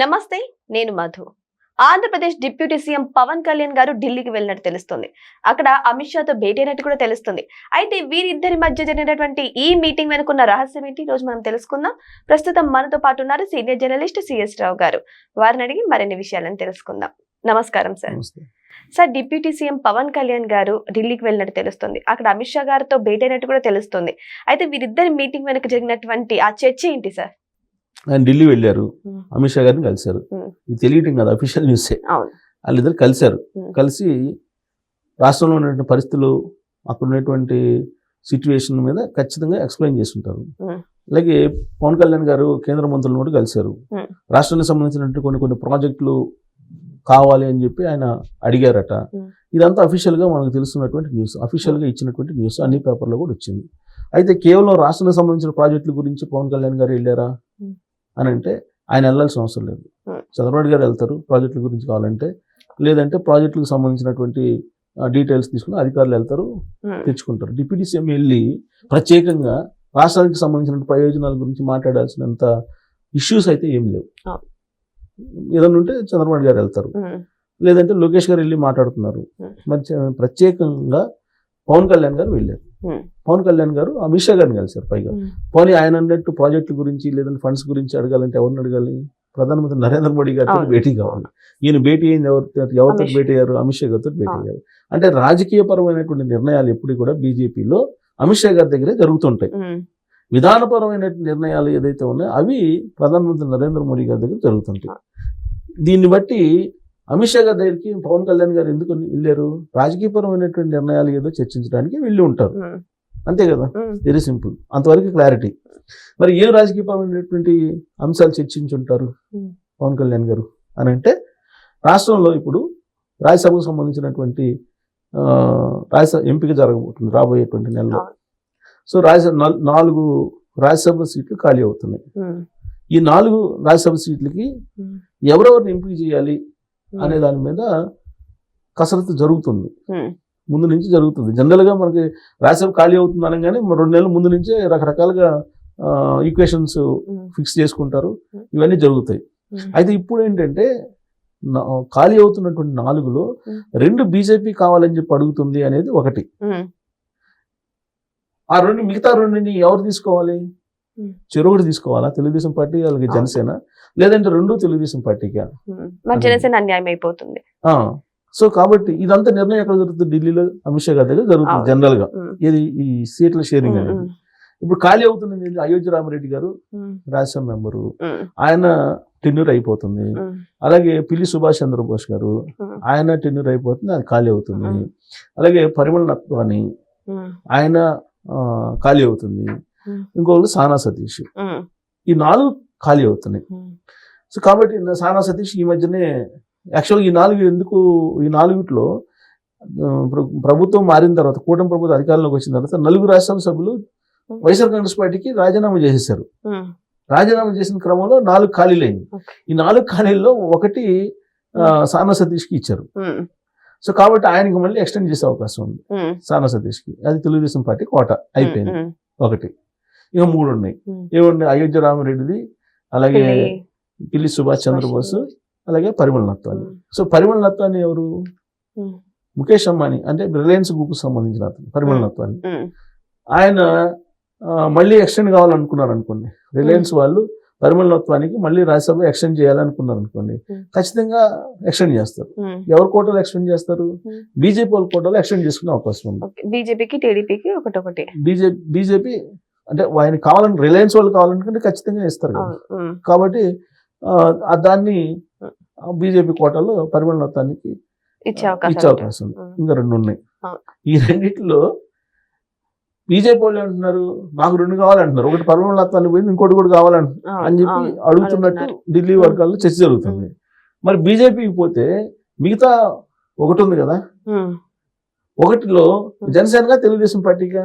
నమస్తే, నేను Madhu. Andhra Pradesh deputy CM Pavan Kalyan గారు ఢిల్లీకి వెళ్ళినట్టు తెలుస్తుంది. అక్కడ అమిత్ షాతో భేటీ అయినట్టు కూడా తెలుస్తుంది. అయితే వీరిద్దరి మధ్య జరిగినటువంటి ఈ మీటింగ్ వెనుకున్న రహస్యం ఏంటి, ఈ రోజు మనం తెలుసుకుందాం. ప్రస్తుతం మనతో పాటు ఉన్నారు సీనియర్ జర్నలిస్ట్ సిఎస్ రావు గారు. వారిని అడిగి మరిన్ని విషయాలను తెలుసుకుందాం. నమస్కారం sir. Sir, deputy CM Pavan Kalyan గారు ఢిల్లీకి వెళ్ళినట్టు తెలుస్తుంది. అక్కడ అమిత్ షా గారితో భేటీ అయినట్టు కూడా తెలుస్తుంది. అయితే వీరిద్దరి మీటింగ్ వెనుక జరిగినటువంటి ఆ చర్చ ఏంటి సార్? ఆయన ఢిల్లీ వెళ్ళారు, అమిత్ షా గారిని కలిశారు. ఇది తెలియటం కదా, అఫీషియల్ న్యూసే. వాళ్ళిద్దరు కలిశారు. కలిసి రాష్ట్రంలో ఉన్నటువంటి పరిస్థితులు, అక్కడ ఉన్నటువంటి సిచ్యువేషన్ మీద ఖచ్చితంగా ఎక్స్ప్లెయిన్ చేస్తుంటారు. అలాగే పవన్ కళ్యాణ్ గారు కేంద్ర మంత్రులను కూడా కలిశారు. రాష్ట్రానికి సంబంధించినటువంటి కొన్ని ప్రాజెక్టులు కావాలి అని చెప్పి ఆయన అడిగారట. ఇదంతా అఫీషియల్గా మనకు తెలుస్తున్నటువంటి న్యూస్, అఫీషియల్గా ఇచ్చినటువంటి న్యూస్, అన్ని పేపర్లో కూడా వచ్చింది. అయితే కేవలం రాష్ట్రానికి సంబంధించిన ప్రాజెక్టుల గురించి పవన్ కళ్యాణ్ గారు వెళ్ళారా అని అంటే ఆయన వెళ్ళాల్సిన అవసరం లేదు. చంద్రబాబు గారు వెళ్తారు ప్రాజెక్టుల గురించి కావాలంటే, లేదంటే ప్రాజెక్టులకు సంబంధించినటువంటి డీటెయిల్స్ తీసుకుని అధికారులు వెళ్తారు, తెచ్చుకుంటారు. డిప్యూటీ సీఎం వెళ్ళి ప్రత్యేకంగా రాష్ట్రానికి సంబంధించిన ప్రయోజనాల గురించి మాట్లాడాల్సినంత ఇష్యూస్ అయితే ఏం లేవు. ఏదన్నా ఉంటే చంద్రబాబు గారు వెళ్తారు, లేదంటే లోకేష్ గారు వెళ్ళి మాట్లాడుతున్నారు. ప్రత్యేకంగా పవన్ కళ్యాణ్ గారు వెళ్ళారు. పవన్ కళ్యాణ్ గారు అమిత్ షా గారిని కలిశారు. పైగా పోనీ ఆయన అన్నట్టు ప్రాజెక్టుల గురించి లేదంటే ఫండ్స్ గురించి అడగాలంటే ఎవరిని అడగాలి? ప్రధానమంత్రి నరేంద్ర మోడీ గారితో భేటీ కావాలి. ఈయన భేటీ అయింది ఎవరితో భేటీ అయ్యారు? అమిత్ షా గారితో భేటీ అయ్యారు. అంటే రాజకీయపరమైనటువంటి నిర్ణయాలు ఎప్పుడు కూడా బీజేపీలో అమిత్ షా గారి దగ్గరే జరుగుతుంటాయి. విధానపరమైన నిర్ణయాలు ఏదైతే ఉన్నాయో అవి ప్రధానమంత్రి నరేంద్ర మోడీ గారి దగ్గర జరుగుతుంటాయి. దీన్ని బట్టి అమిత్ షా గారి దగ్గరికి పవన్ కళ్యాణ్ గారు ఎందుకు వెళ్ళారు? రాజకీయపరమైనటువంటి నిర్ణయాలు ఏదో చర్చించడానికి వెళ్ళి ఉంటారు, అంతే కదా. వెరీ సింపుల్, అంతవరకు క్లారిటీ. మరి ఏం రాజకీయపరమైనటువంటి అంశాలు చర్చించుంటారు పవన్ కళ్యాణ్ గారు అని అంటే, రాష్ట్రంలో ఇప్పుడు రాజ్యసభకు సంబంధించినటువంటి రాజ్యసభ ఎంపిక జరగబోతుంది రాబోయేటువంటి నెలలో. సో 4 రాజ్యసభ సీట్లు ఖాళీ అవుతున్నాయి. ఈ 4 రాజ్యసభ సీట్లకి ఎవరెవరిని ఎంపిక చేయాలి అనే దాని మీద కసరత్తు జరుగుతుంది, ముందు నుంచి జరుగుతుంది. జనరల్గా మనకి రాజ్యసభ ఖాళీ అవుతుంది అనగానే 2 నెలల ముందు నుంచే రకరకాలుగా ఈక్వేషన్స్ ఫిక్స్ చేసుకుంటారు, ఇవన్నీ జరుగుతాయి. అయితే ఇప్పుడు ఏంటంటే ఖాళీ అవుతున్నటువంటి 4లో 2 బీజేపీ కావాలని చెప్పి అడుగుతుంది అనేది ఒకటి. ఆ మిగతా 2ని ఎవరు తీసుకోవాలి? చెరొకటి తీసుకోవాలా? తెలుగుదేశం పార్టీ, అలాగే జనసేన, లేదంటే 2 తెలుగుదేశం పార్టీగా? జనసేన అన్యాయం అయిపోతుంది. సో కాబట్టి ఇదంతా నిర్ణయం ఎక్కడ జరుగుతుంది? ఢిల్లీలో అమిత్ షా గారి దగ్గర జరుగుతుంది జనరల్ గా. ఇది ఈ సీట్ల షేరింగ్ అనేది. ఇప్పుడు ఖాళీ అవుతుంది అయోధ్య రామిరెడ్డి గారు, రాజ్యసభ మెంబరు, ఆయన టెన్యూర్ అయిపోతుంది. అలాగే పిల్లి సుభాష్ చంద్రబోస్ గారు, ఆయన టెన్యూర్ అయిపోతుంది, అది ఖాళీ అవుతుంది. అలాగే పరిమళ నత్వాని, ఆయన ఖాళీ అవుతుంది. ఇంకొకరు సానా సతీష్, ఈ 4 ఖాళీ అవుతున్నాయి. సో కాబట్టి సానా సతీష్ ఈ మధ్యనే యాక్చువల్గా ఈ 4లో ప్రభుత్వం మారిన తర్వాత, కూటమి ప్రభుత్వం అధికారంలోకి వచ్చిన తర్వాత 4 రాజ్యసభ సభ్యులు వైఎస్ఆర్ కాంగ్రెస్ పార్టీకి రాజీనామా చేసేసారు. రాజీనామా చేసిన క్రమంలో 4 ఖాళీలు అయింది. ఈ 4 ఖాళీల్లో ఒకటి సానా సతీష్కి ఇచ్చారు. సో కాబట్టి ఆయనకి మళ్ళీ ఎక్స్టెండ్ చేసే అవకాశం ఉంది సానా సతీష్కి. అది తెలుగుదేశం పార్టీ కోట అయిపోయింది ఒకటి. ఇక 3 ఉన్నాయి. ఏమున్నాయి? అయోధ్య రామిరెడ్డిది, అలాగే పిల్లి సుభాష్ చంద్రబోస్, అలాగే పరిమళ నత్వాని. సో పరిమళ నత్వాని ఎవరు? ముఖేష్ అంబానీ, అంటే రిలయన్స్ గ్రూప్ సంబంధించిన అతను పరిమళ నత్వాని. ఆయన మళ్ళీ ఎక్స్టెండ్ కావాలనుకున్నారు అనుకోండి, రిలయన్స్ వాళ్ళు పరిమళ నత్వానికి మళ్ళీ రాజ్యసభ ఎక్స్టెండ్ చేయాలనుకున్నారు అనుకోండి, ఖచ్చితంగా ఎక్స్టెండ్ చేస్తారు. ఎవరి కోటాలో ఎక్స్టెండ్ చేస్తారు? బీజేపీ వాళ్ళ కోటాలో ఎక్స్టెండ్ చేసుకునే అవకాశం ఉంది. బీజేపీకి టీడీపీకి ఒకటి. బీజేపీ అంటే ఆయన కావాలని, రిలయన్స్ వాళ్ళు కావాలనుకుంటే ఖచ్చితంగా ఇస్తారు కదా. కాబట్టి దాన్ని బీజేపీ కోటాలో పరిమళ నత్వానికి ఇచ్చే అవకాశం ఉంది. ఇంకా 2 ఉన్నాయి. ఈ 2లో బీజేపీ వాళ్ళు అంటున్నారు నాకు 2 కావాలంటున్నారు. ఒకటి పరిమళ నత్వానికి పోయింది, ఇంకోటి కూడా కావాలంటున్నారు అని చెప్పి అడుగుతున్నట్టు ఢిల్లీ వర్గాల్లో చర్చ జరుగుతుంది. మరి బీజేపీకి పోతే మిగతా ఒకటి ఉంది కదా, 1లో జనసేనగా తెలుగుదేశం పార్టీగా?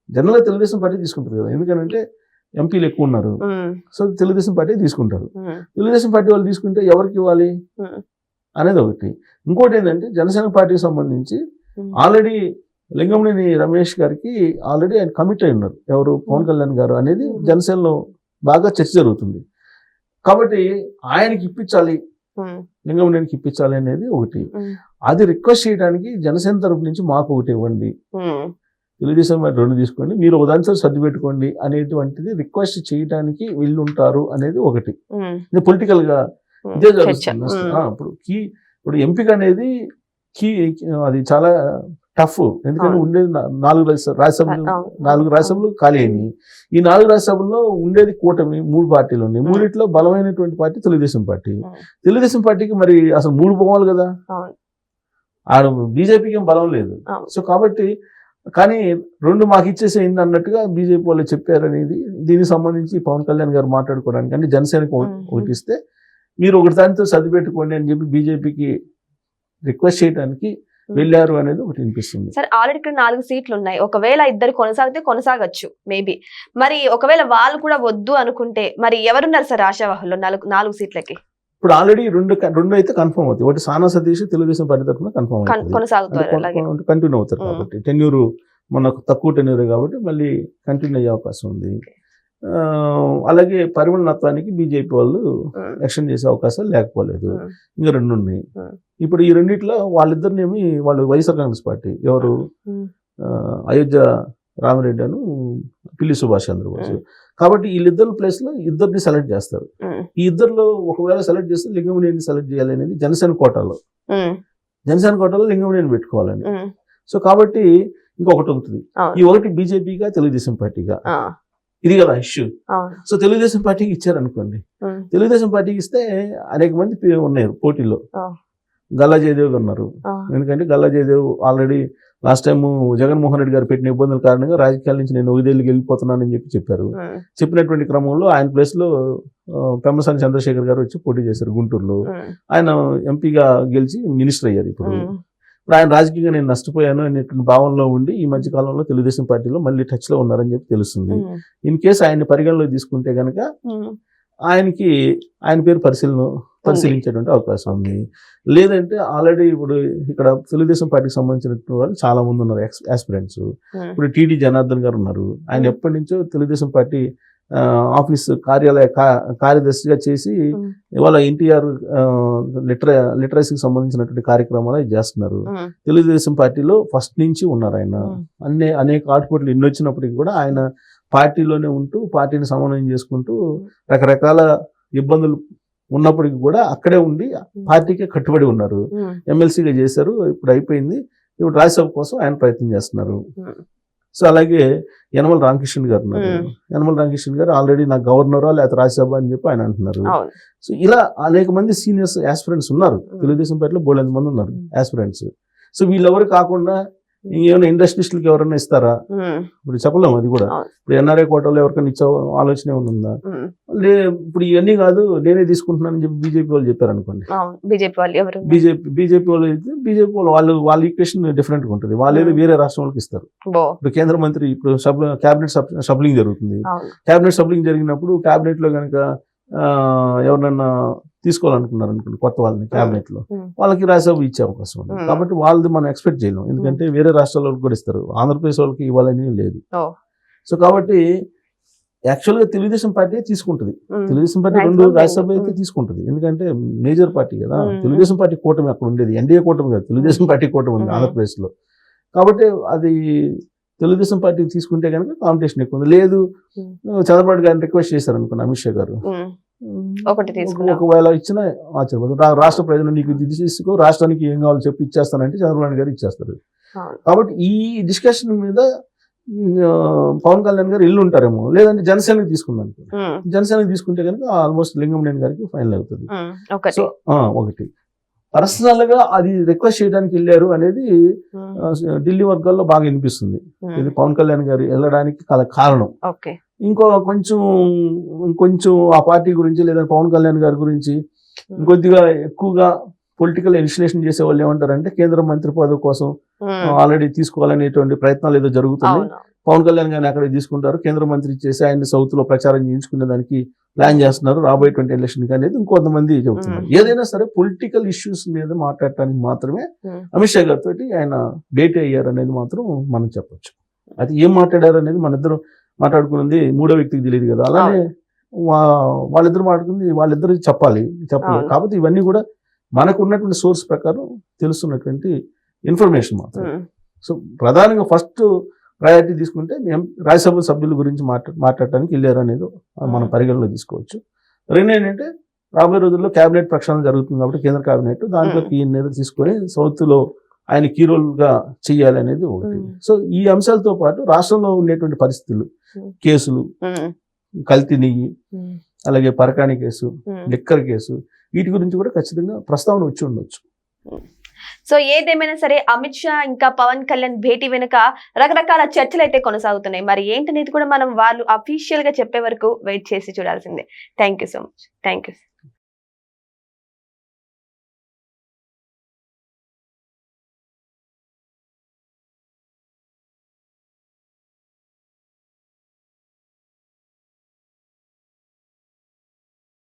జనరల్గా తెలుగుదేశం పార్టీ తీసుకుంటారు కదా, ఎందుకంటే ఎంపీలు ఎక్కువ ఉన్నారు. సో తెలుగుదేశం పార్టీ తీసుకుంటారు. తెలుగుదేశం పార్టీ వాళ్ళు తీసుకుంటే ఎవరికి ఇవ్వాలి అనేది ఒకటి. ఇంకోటి ఏంటంటే జనసేన పార్టీకి సంబంధించి ఆల్రెడీ లింగంనేని రమేష్ గారికి ఆల్రెడీ ఆయన కమిట్ అయి ఉన్నారు. ఎవరు? పవన్ కళ్యాణ్ గారు అనేది జనసేనలో బాగా చర్చ జరుగుతుంది. కాబట్టి ఆయనకి ఇప్పించాలి, లింగంనేనికి ఇప్పించాలి అనేది ఒకటి. అది రిక్వెస్ట్ చేయడానికి జనసేన తరపు నుంచి మాకు ఒకటి ఇవ్వండి, తెలుగుదేశం వారు 2 తీసుకోండి, మీరు ఒకదానితో సర్ది పెట్టుకోండి అనేటువంటిది రిక్వెస్ట్ చేయడానికి వీళ్ళు ఉంటారు అనేది ఒకటి. ఇది పొలిటికల్ గా ఇదే జరుగుతుంది. ఇప్పుడు ఎంపిక అనేది అది చాలా టఫ్. ఎందుకంటే ఉండేది 4 రాజ్యసభలు ఖాళీ అయినాయి. ఈ 4 రాజ్యసభల్లో ఉండేది కూటమి 3 పార్టీలు ఉన్నాయి. 3 బలమైనటువంటి పార్టీ తెలుగుదేశం పార్టీ. తెలుగుదేశం పార్టీకి మరి అసలు 3 పోవాలి కదా, ఆడ బీజేపీకి ఏం బలం లేదు. సో కాబట్టి కానీ 2 మాకు ఇచ్చేసేయండి అన్నట్టుగా బీజేపీ వాళ్ళు చెప్పారనేది. దీనికి సంబంధించి పవన్ కళ్యాణ్ గారు మాట్లాడుకోవడానికి అంటే జనసేనకు ఒకటి ఇస్తే మీరు ఒకటి దానితో సర్ది పెట్టుకోండి అని చెప్పి బీజేపీకి రిక్వెస్ట్ చేయడానికి వెళ్ళారు అనేది ఒకటి వినిపిస్తుంది. సార్ ఆల్రెడీ ఇక్కడ 4 సీట్లు ఉన్నాయి. ఒకవేళ ఇద్దరు కొనసాగితే కొనసాగచ్చు మేబీ. మరి ఒకవేళ వాళ్ళు కూడా వద్దు అనుకుంటే మరి ఎవరున్నారు సార్ ఆశావాహుల్లో 4 సీట్లకి? ఇప్పుడు ఆల్రెడీ 2 అయితే కన్ఫర్మ్ అవుతాయి. ఒకటి సానా సతీష్ తెలుగుదేశం పార్టీ తరఫున కన్ఫర్మ్ అవుతుంది, కంటిన్యూ అవుతారు. కాబట్టి టెన్యూర్ మనకు తక్కువ టెన్యూర్ కాబట్టి మళ్ళీ కంటిన్యూ అయ్యే అవకాశం ఉంది. అలాగే పరిమళ నత్వానికి బీజేపీ వాళ్ళు ఎక్స్టెండ్ చేసే అవకాశాలు లేకపోలేదు. ఇంకా 2 ఉన్నాయి. ఇప్పుడు ఈ రెండిట్లో వాళ్ళిద్దరినేమి వాళ్ళు వైఎస్ఆర్ కాంగ్రెస్ పార్టీ ఎవరు అయోధ్య రామిరెడ్డి అను పిల్లి సుభాష్ చంద్రబోస్. కాబట్టి వీళ్ళిద్దరు ప్లేస్ లో ఇద్దరిని సెలెక్ట్ చేస్తారు. ఈ ఇద్దరులో ఒకవేళ సెలెక్ట్ చేస్తే లింగంనేని సెలెక్ట్ చేయాలి అనేది జనసేన కోటాలో లింగంనేని పెట్టుకోవాలని. సో కాబట్టి ఇంకొకటి ఉంటుంది. ఈ ఒకటి బీజేపీగా తెలుగుదేశం పార్టీగా ఇది కదా ఇష్యూ. సో తెలుగుదేశం పార్టీకి ఇచ్చారనుకోండి, తెలుగుదేశం పార్టీకి ఇస్తే అనేక మంది ఉన్నారు పోటీలో. గల్లా జయదేవ్ ఉన్నారు. ఎందుకంటే Galla Jayadev already last time Jaganmohan Reddy గారు పెట్టిన ఇబ్బందుల కారణంగా రాజకీయాల నుంచి నేను 5 వెళ్ళిపోతున్నానని చెప్పారు. చెప్పినటువంటి క్రమంలో ఆయన ప్లేస్ లో పెమ్మసాని చంద్రశేఖర్ గారు వచ్చి పోటీ చేశారు గుంటూరులో. ఆయన ఎంపీగా గెలిచి మినిస్టర్ అయ్యారు. ఇప్పుడు ఆయన రాజకీయంగా నేను నష్టపోయాను అనేటువంటి భావనలో ఉండి ఈ మధ్య కాలంలో తెలుగుదేశం పార్టీలో మళ్ళీ టచ్ లో ఉన్నారని చెప్పి తెలుస్తుంది. ఇన్ కేసు ఆయన్ని పరిగణలో తీసుకుంటే కనుక ఆయన పేరు పరిశీలించేటువంటి అవకాశం ఉంది. లేదంటే ఆల్రెడీ ఇప్పుడు ఇక్కడ తెలుగుదేశం పార్టీకి సంబంధించినటువంటి వాళ్ళు చాలా మంది ఉన్నారు ఆస్పిరెంట్స్. ఇప్పుడు టీడీ జనార్దన్ గారు ఉన్నారు. ఆయన ఎప్పటి నుంచో తెలుగుదేశం పార్టీ ఆఫీస్ కార్యదర్శిగా చేసి ఇవాళ ఎన్టీఆర్ లిటరసీకి సంబంధించినటువంటి కార్యక్రమాలు చేస్తున్నారు. తెలుగుదేశం పార్టీలో ఫస్ట్ నుంచి ఉన్నారు ఆయన. అనేక ఆటుపోట్లు ఎన్ని వచ్చినప్పటికీ కూడా ఆయన పార్టీలోనే ఉంటూ పార్టీని సమన్వయం చేసుకుంటూ రకరకాల ఇబ్బందులు ఉన్నప్పటికీ కూడా అక్కడే ఉండి పార్టీకే కట్టుబడి ఉన్నారు. ఎమ్మెల్సీగా చేశారు, ఇప్పుడు అయిపోయింది. ఇప్పుడు రాజ్యసభ కోసం ఆయన ప్రయత్నం చేస్తున్నారు. సో అలాగే యనమల రామకృష్ణ గారు ఉన్నారు. యనమల రామకృష్ణ గారు ఆల్రెడీ నాకు గవర్నరా లేకపోతే రాజ్యసభ అని చెప్పి ఆయన అంటున్నారు. సో ఇలా అనేక మంది సీనియర్స్ ఆస్పిరెంట్స్ ఉన్నారు తెలుగుదేశం పార్టీలో, బోలెంత మంది ఉన్నారు ఆస్పిరెంట్స్. సో వీళ్ళెవరు కాకుండా ఏమైనా ఇండస్ట్రియలిస్టులకు ఎవరైనా ఇస్తారా? ఇప్పుడు చెప్పలేము. అది కూడా ఇప్పుడు ఎన్ఆర్ఐ కోటాలో ఎవరికైనా ఇచ్చే ఆలోచన ఏమైనా ఇప్పుడు ఇవన్నీ కాదు నేనే తీసుకుంటున్నానని చెప్పి బీజేపీ వాళ్ళు చెప్పారు అనుకోండి. బీజేపీ వాళ్ళు వాళ్ళ ఈక్వేషన్ డిఫరెంట్ గా ఉంటుంది. వాళ్ళు ఏదో వేరే రాష్ట్రం వాళ్ళకి ఇస్తారు. ఇప్పుడు కేంద్ర మంత్రి ఇప్పుడు క్యాబినెట్ షఫ్లింగ్ జరుగుతుంది. క్యాబినెట్ షఫ్లింగ్ జరిగినప్పుడు క్యాబినెట్ లో కనుక ఎవరినన్నా తీసుకోవాలనుకున్నారు అనుకోండి కొత్త వాళ్ళని క్యాబినెట్ లో, వాళ్ళకి రాజ్యసభ ఇచ్చే అవకాశం ఉంది. కాబట్టి వాళ్ళది మనం ఎక్స్పెక్ట్ చేయలేం. ఎందుకంటే వేరే రాష్ట్రాల వాళ్ళకి కూడా ఇస్తారు, ఆంధ్రప్రదేశ్ వాళ్ళకి ఇవ్వాలని లేదు. సో కాబట్టి యాక్చువల్ గా తెలుగుదేశం పార్టీ తీసుకుంటుంది. తెలుగుదేశం పార్టీ 2 రాజ్యసభ అయితే తీసుకుంటుంది. ఎందుకంటే మేజర్ పార్టీ కదా. తెలుగుదేశం పార్టీ కూటమి అక్కడ ఉండేది, ఎన్డీఏ కూటమి కాదు, తెలుగుదేశం పార్టీ కూటమి ఉంది ఆంధ్రప్రదేశ్ లో. కాబట్టి అది తెలుగుదేశం పార్టీ తీసుకుంటే కనుక కాంపిటీషన్ ఎక్కువ ఉంది. లేదు చంద్రబాబు గారిని రిక్వెస్ట్ చేశారు అనుకోండి అమిత్ షా గారు, ఒకవేళ ఇచ్చిన ఆశ్చర్యపోతుంది. రాష్ట్ర ప్రజలు నీకు ఇది తీసుకో, రాష్ట్రానికి ఏం కావాలో చెప్పి ఇచ్చేస్తానంటే చంద్రబాబు గారు ఇచ్చేస్తారు. కాబట్టి ఈ డిస్కషన్ మీద పవన్ కళ్యాణ్ గారు ఇల్లు ఉంటారేమో, లేదంటే జనసేనకి తీసుకుందాం. జనసేనకి తీసుకుంటే కనుక ఆల్మోస్ట్ లింగంనేని గారికి ఫైనల్ అవుతుంది. సో ఒకటి పర్సనల్ గా అది రిక్వెస్ట్ చేయడానికి వెళ్ళారు అనేది ఢిల్లీ వర్గాల్లో బాగా వినిపిస్తుంది. ఇది పవన్ కళ్యాణ్ గారు వెళ్ళడానికి కారణం. ఇంకో కొంచెం ఆ పార్టీ గురించి లేదా పవన్ కళ్యాణ్ గారి గురించి కొద్దిగా ఎక్కువగా పొలిటికల్ ఇన్స్టిలేషన్ చేసే వాళ్ళు ఏమంటారంటే కేంద్ర మంత్రి పదవి కోసం ఆల్రెడీ తీసుకోవాలనేటువంటి ప్రయత్నాలు ఏదో జరుగుతుంది. పవన్ కళ్యాణ్ గారిని అక్కడ తీసుకుంటారు, కేంద్ర మంత్రి చేసి ఆయన సౌత్ లో ప్రచారం చేయించుకునే దానికి ప్లాన్ చేస్తున్నారు రాబోయేటువంటి ఎలక్షన్ అనేది ఇంకొంతమంది చెబుతున్నారు. ఏదైనా సరే పొలిటికల్ ఇష్యూస్ మీద మాట్లాడటానికి మాత్రమే అమిత్ షా గారితో ఆయన భేటీ అయ్యారు అనేది మాత్రం మనం చెప్పొచ్చు. అది ఏం మాట్లాడారు అనేది మన ఇద్దరు మాట్లాడుకున్నది 3వ వ్యక్తికి తెలియదు కదా. అలానే వాళ్ళిద్దరు మాట్లాడుకుంది వాళ్ళిద్దరికి చెప్పాలి. అవును. కాబట్టి ఇవన్నీ కూడా మనకు ఉన్నటువంటి సోర్స్ ప్రకారం తెలుస్తున్నటువంటి ఇన్ఫర్మేషన్ మాత్రం. సో ప్రధానంగా ఫస్ట్ ప్రయారిటీ తీసుకుంటే రాజ్యసభ సభ్యుల గురించి మాట్లాడటానికి వెళ్ళారు అనేది మనం పరిగణలో తీసుకోవచ్చు. రెండు ఏంటంటే రాబోయే రోజుల్లో కేబినెట్ ప్రక్షాళన జరుగుతుంది కాబట్టి కేంద్ర కేబినెట్ దాంట్లో ఈయన తీసుకొని సౌత్ లో ఆయన కీ రోల్ గా చెయ్యాలి అనేది ఒకటి. సో ఈ అంశాలతో పాటు రాష్ట్రంలో ఉండేటువంటి పరిస్థితులు, కేసులు, కల్తీ నెయ్యి, అలాగే పరకాణి కేసు, లిక్కర్ కేసు, వీటి గురించి కూడా ఖచ్చితంగా ప్రస్తావన వచ్చి ఉండొచ్చు. సో ఏదేమైనా సరే అమిత్ షా ఇంకా పవన్ కళ్యాణ్ భేటీ వెనుక రకరకాల చర్చలు అయితే కొనసాగుతున్నాయి. మరి ఏంటనేది కూడా మనం వాళ్ళు అఫీషియల్ గా చెప్పే వరకు వెయిట్ చేసి చూడాల్సిందే. Thank you so much. Thank you.